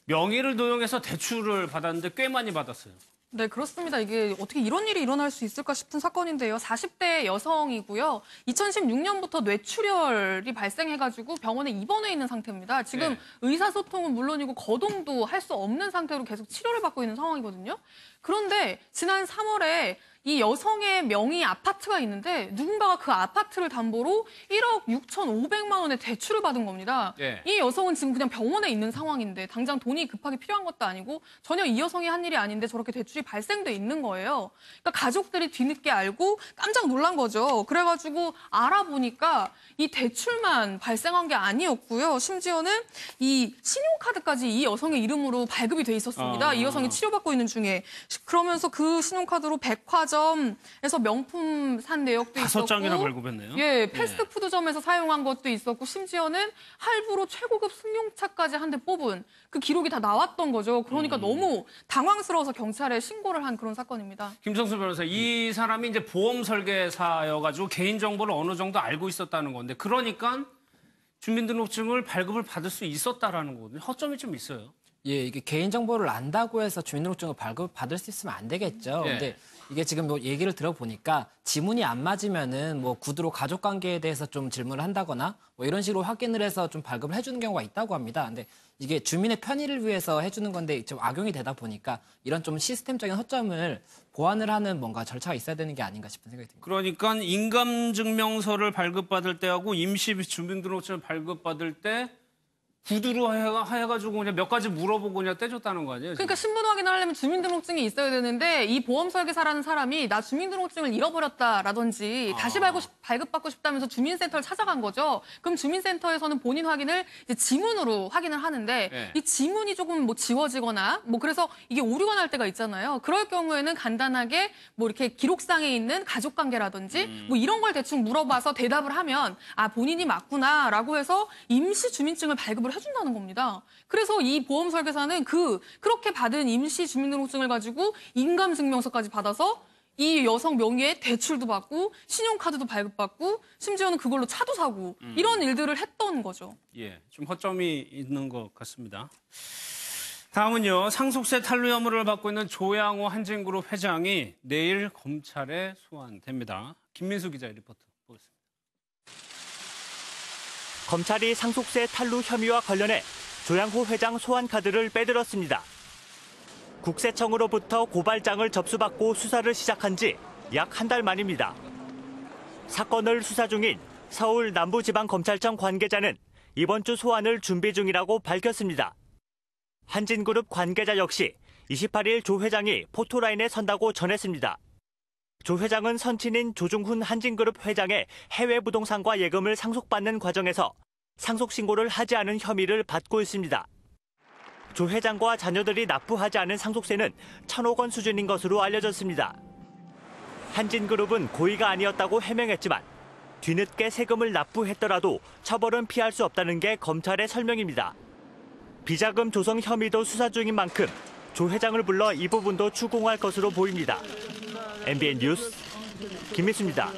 명의를 도용해서 대출을 받았는데 꽤 많이 받았어요. 네, 그렇습니다. 이게 어떻게 이런 일이 일어날 수 있을까 싶은 사건인데요. 40대 여성이고요. 2016년부터 뇌출혈이 발생해가지고 병원에 입원해 있는 상태입니다. 지금 의사소통은 물론이고 거동도 할 수 없는 상태로 계속 치료를 받고 있는 상황이거든요. 그런데 지난 3월에 이 여성의 명의 아파트가 있는데 누군가가 그 아파트를 담보로 1억 6,500만 원의 대출을 받은 겁니다. 이 여성은 지금 그냥 병원에 있는 상황인데 당장 돈이 급하게 필요한 것도 아니고 전혀 이 여성이 한 일이 아닌데 저렇게 대출이 발생돼 있는 거예요. 그러니까 가족들이 뒤늦게 알고 깜짝 놀란 거죠. 그래가지고 알아보니까 이 대출만 발생한 게 아니었고요. 심지어는 이 신용카드까지 이 여성의 이름으로 발급이 돼 있었습니다. 이 여성이 치료받고 있는 중에. 그러면서 그 신용카드로 백화점에서 명품 산 내역도 있었고 5장이나 발급했네요. 패스트푸드점에서 사용한 것도 있었고 심지어는 할부로 최고급 승용차까지 한 대 뽑은 그 기록이 다 나왔던 거죠. 그러니까 너무 당황스러워서 경찰에 신고를 한 그런 사건입니다. 김성수 변호사, 이 사람이 이제 보험 설계사여가지고 개인 정보를 어느 정도 알고 있었다는 건데 그러니까 주민등록증을 발급을 받을 수 있었다라는 거거든요. 허점이 좀 있어요. 예, 이게 개인정보를 안다고 해서 주민등록증을 발급받을 수 있으면 안 되겠죠. 근데 이게 지금 뭐 얘기를 들어보니까 지문이 안 맞으면은 뭐 구두로 가족관계에 대해서 좀 질문을 한다거나 뭐 이런 식으로 확인을 해서 좀 발급을 해주는 경우가 있다고 합니다. 근데 이게 주민의 편의를 위해서 해주는 건데 좀 악용이 되다 보니까 이런 좀 시스템적인 허점을 보완을 하는 뭔가 절차가 있어야 되는 게 아닌가 싶은 생각이 듭니다. 그러니까 인감증명서를 발급받을 때하고 임시 주민등록증을 발급받을 때 구두로 해가지고 그냥 몇 가지 물어보고 그냥 떼줬다는 거 아니에요? 그러니까 신분 확인을 하려면 주민등록증이 있어야 되는데 이 보험 설계사라는 사람이 나 주민등록증을 잃어버렸다라든지 다시 발급받고 싶다면서 주민센터를 찾아간 거죠. 그럼 주민센터에서는 본인 확인을 이제 지문으로 확인을 하는데 이 지문이 조금 뭐 지워지거나 뭐 그래서 이게 오류가 날 때가 있잖아요. 그럴 경우에는 간단하게 뭐 이렇게 기록상에 있는 가족관계라든지 뭐 이런 걸 대충 물어봐서 대답을 하면 아 본인이 맞구나라고 해서 임시 주민증을 발급을 해준다는 겁니다. 그래서 이 보험 설계사는 그렇게 받은 임시 주민등록증을 가지고 인감증명서까지 받아서 이 여성 명의의 대출도 받고 신용카드도 발급받고 심지어는 그걸로 차도 사고 이런 일들을 했던 거죠. 예, 좀 허점이 있는 것 같습니다. 다음은요. 상속세 탈루 혐의를 받고 있는 조양호 한진그룹 회장이 내일 검찰에 소환됩니다. 김민수 기자의 리포트 보겠습니다. 검찰이 상속세 탈루 혐의와 관련해 조양호 회장 소환 카드를 빼들었습니다. 국세청으로부터 고발장을 접수받고 수사를 시작한 지 약 한 달 만입니다. 사건을 수사 중인 서울 남부지방검찰청 관계자는 이번 주 소환을 준비 중이라고 밝혔습니다. 한진그룹 관계자 역시 28일 조 회장이 포토라인에 선다고 전했습니다. 조 회장은 선친인 조중훈 한진그룹 회장의 해외 부동산과 예금을 상속받는 과정에서 상속신고를 하지 않은 혐의를 받고 있습니다. 조 회장과 자녀들이 납부하지 않은 상속세는 1,000억 원 수준인 것으로 알려졌습니다. 한진그룹은 고의가 아니었다고 해명했지만 뒤늦게 세금을 납부했더라도 처벌은 피할 수 없다는 게 검찰의 설명입니다. 비자금 조성 혐의도 수사 중인 만큼 조 회장을 불러 이 부분도 추궁할 것으로 보입니다. MBN 뉴스 김민수입니다.